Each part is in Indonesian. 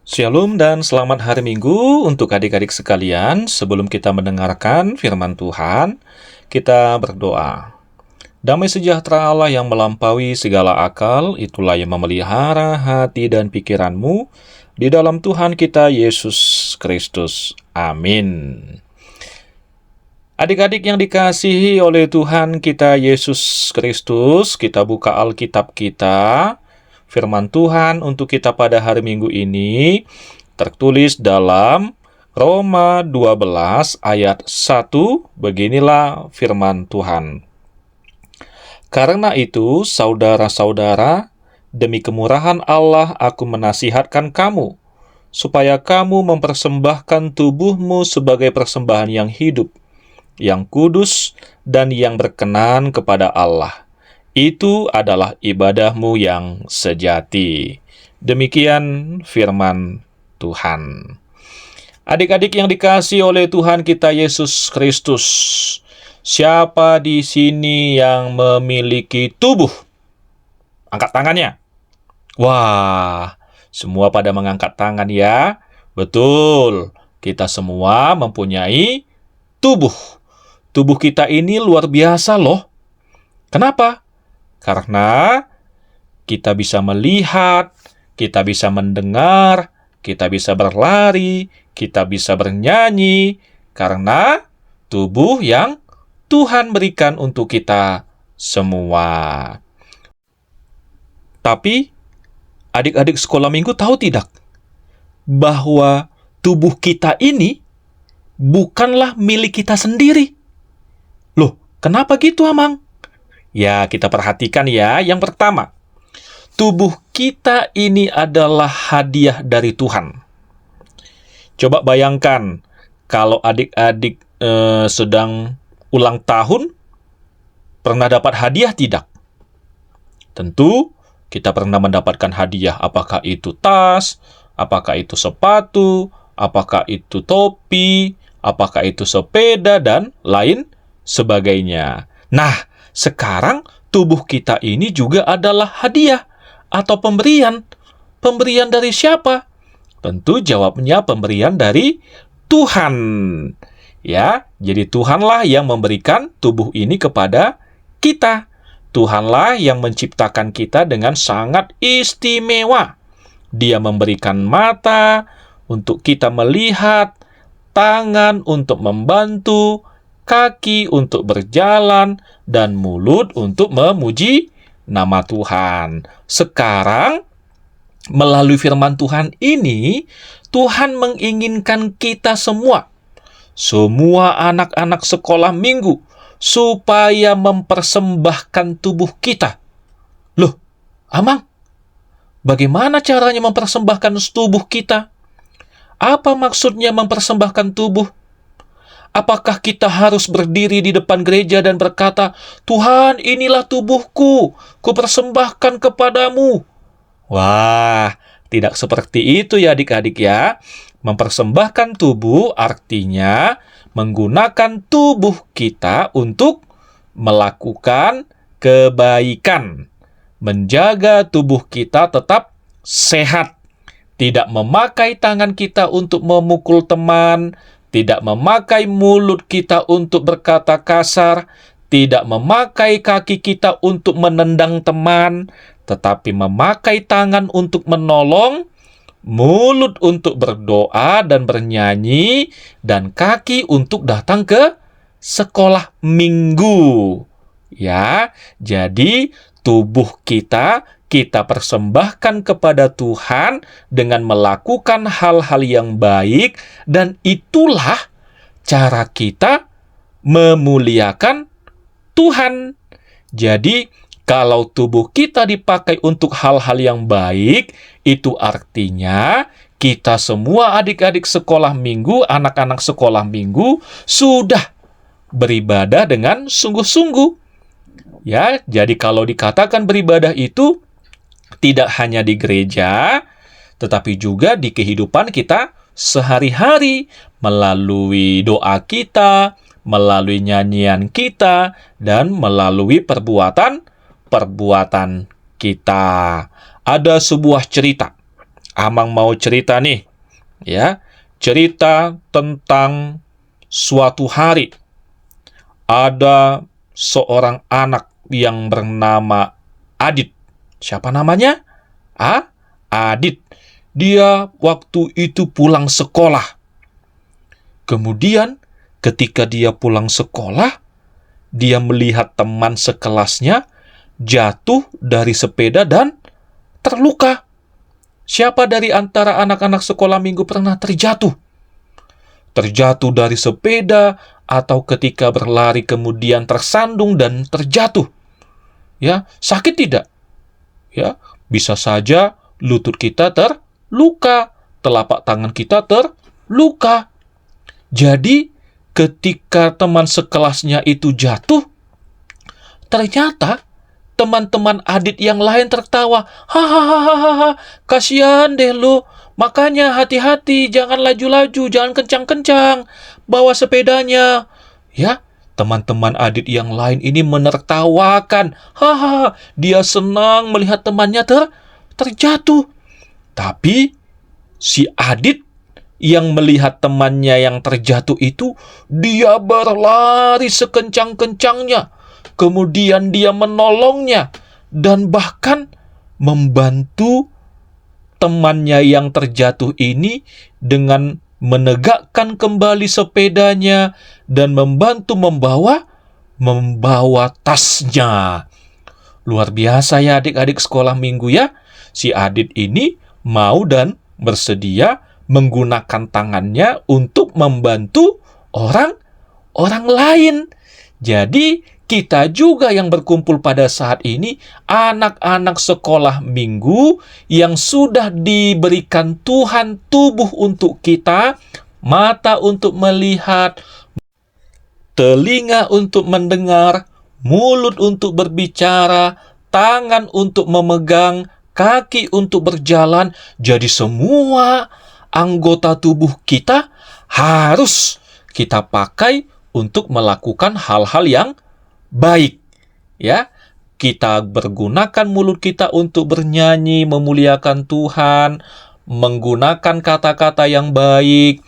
Shalom dan selamat hari Minggu untuk adik-adik sekalian. Sebelum kita mendengarkan firman Tuhan, kita berdoa. Damai sejahtera Allah yang melampaui segala akal, itulah yang memelihara hati dan pikiranmu di dalam Tuhan kita Yesus Kristus. Amin. Adik-adik yang dikasihi oleh Tuhan kita Yesus Kristus, kita buka Alkitab kita. Firman Tuhan untuk kita pada hari Minggu ini tertulis dalam Roma 12 ayat 1. Beginilah firman Tuhan. Karena itu, saudara-saudara, demi kemurahan Allah aku menasihatkan kamu, supaya kamu mempersembahkan tubuhmu sebagai persembahan yang hidup, yang kudus, dan yang berkenan kepada Allah. Itu adalah ibadahmu yang sejati. Demikian firman Tuhan. Adik-adik yang dikasihi oleh Tuhan kita Yesus Kristus, siapa di sini yang memiliki tubuh? Angkat tangannya. Wah, semua pada mengangkat tangan ya. Betul, kita semua mempunyai tubuh. Tubuh kita ini luar biasa loh. Kenapa? Karena kita bisa melihat, kita bisa mendengar, kita bisa berlari, kita bisa bernyanyi, karena tubuh yang Tuhan berikan untuk kita semua. Tapi, adik-adik sekolah minggu tahu tidak? Bahwa tubuh kita ini bukanlah milik kita sendiri. Loh, kenapa gitu, Amang? Ya, kita perhatikan ya. Yang pertama, tubuh kita ini adalah hadiah dari Tuhan. Coba bayangkan, kalau adik-adik sedang ulang tahun, pernah dapat hadiah tidak? Tentu, kita pernah mendapatkan hadiah. Apakah itu tas, apakah itu sepatu, apakah itu topi, apakah itu sepeda, dan lain sebagainya. Nah, sekarang tubuh kita ini juga adalah hadiah atau pemberian. Pemberian dari siapa? Tentu jawabnya pemberian dari Tuhan. Ya, jadi Tuhanlah yang memberikan tubuh ini kepada kita. Tuhanlah yang menciptakan kita dengan sangat istimewa. Dia memberikan mata untuk kita melihat, tangan untuk membantu, kaki untuk berjalan, dan mulut untuk memuji nama Tuhan. Sekarang, melalui firman Tuhan ini, Tuhan menginginkan kita semua anak-anak sekolah minggu, supaya mempersembahkan tubuh kita. Loh, Amang, bagaimana caranya mempersembahkan tubuh kita? Apa maksudnya mempersembahkan tubuh? Apakah kita harus berdiri di depan gereja dan berkata, Tuhan, inilah tubuhku, kupersembahkan kepadamu? Wah, tidak seperti itu ya adik-adik ya. Mempersembahkan tubuh artinya menggunakan tubuh kita untuk melakukan kebaikan. Menjaga tubuh kita tetap sehat. Tidak memakai tangan kita untuk memukul teman, tidak memakai mulut kita untuk berkata kasar, tidak memakai kaki kita untuk menendang teman, tetapi memakai tangan untuk menolong, mulut untuk berdoa dan bernyanyi, dan kaki untuk datang ke sekolah minggu. Ya, jadi tubuh kita persembahkan kepada Tuhan dengan melakukan hal-hal yang baik, dan itulah cara kita memuliakan Tuhan. Jadi, kalau tubuh kita dipakai untuk hal-hal yang baik, itu artinya kita semua adik-adik sekolah minggu, anak-anak sekolah minggu, sudah beribadah dengan sungguh-sungguh. Ya, jadi kalau dikatakan beribadah itu tidak hanya di gereja, tetapi juga di kehidupan kita sehari-hari, melalui doa kita, melalui nyanyian kita, dan melalui perbuatan kita. Ada sebuah cerita Amang mau cerita nih, ya. Cerita tentang suatu hari ada seorang anak yang bernama Adit. Siapa namanya? Adit. Dia waktu itu pulang sekolah. Kemudian ketika dia pulang sekolah, dia melihat teman sekelasnya jatuh dari sepeda dan terluka. Siapa dari antara anak-anak sekolah minggu pernah terjatuh? Terjatuh dari sepeda atau ketika berlari kemudian tersandung dan terjatuh. Ya, sakit tidak? Ya, bisa saja lutut kita terluka, telapak tangan kita terluka. Jadi, ketika teman sekelasnya itu jatuh, ternyata teman-teman Adit yang lain tertawa. Hahaha, kasihan deh lu. Makanya hati-hati, jangan laju-laju, jangan kencang-kencang bawa sepedanya. Ya, teman-teman Adit yang lain ini menertawakan. Hahaha, dia senang melihat temannya terjatuh. Tapi si Adit yang melihat temannya yang terjatuh itu, dia berlari sekencang-kencangnya. Kemudian dia menolongnya dan bahkan membantu temannya yang terjatuh ini dengan menegakkan kembali sepedanya dan membantu membawa tasnya. Luar biasa ya adik-adik sekolah minggu ya. Si Adit ini mau dan bersedia menggunakan tangannya untuk membantu orang lain. Jadi kita juga yang berkumpul pada saat ini, anak-anak sekolah minggu yang sudah diberikan Tuhan tubuh untuk kita, mata untuk melihat, telinga untuk mendengar, mulut untuk berbicara, tangan untuk memegang, kaki untuk berjalan. Jadi semua anggota tubuh kita harus kita pakai untuk melakukan hal-hal yang baik. Ya, kita bergunakan mulut kita untuk bernyanyi, memuliakan Tuhan, menggunakan kata-kata yang baik,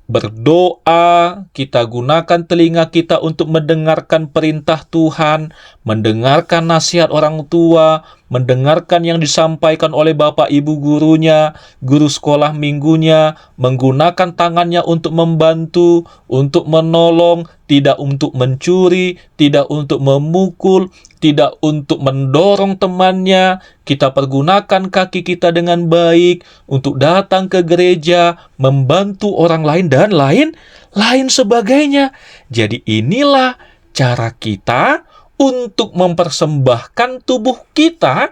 berdoa, kita gunakan telinga kita untuk mendengarkan perintah Tuhan, mendengarkan nasihat orang tua, mendengarkan yang disampaikan oleh bapak ibu gurunya, guru sekolah minggunya, menggunakan tangannya untuk membantu, untuk menolong, tidak untuk mencuri, tidak untuk memukul, tidak untuk mendorong temannya. Kita pergunakan kaki kita dengan baik untuk datang ke gereja, membantu orang lain, dan lain sebagainya. Jadi inilah cara kita untuk mempersembahkan tubuh kita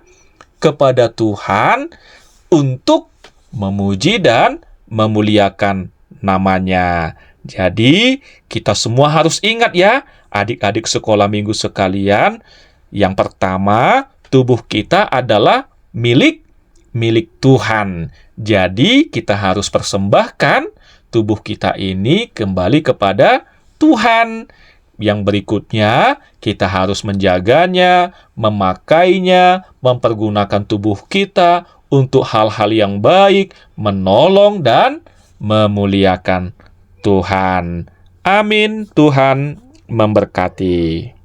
kepada Tuhan untuk memuji dan memuliakan namanya. Jadi kita semua harus ingat ya, adik-adik sekolah minggu sekalian. Yang pertama, tubuh kita adalah milik Tuhan. Jadi kita harus persembahkan tubuh kita ini kembali kepada Tuhan. Yang berikutnya, kita harus menjaganya, memakainya, mempergunakan tubuh kita untuk hal-hal yang baik, menolong dan memuliakan Tuhan. Amin. Tuhan memberkati.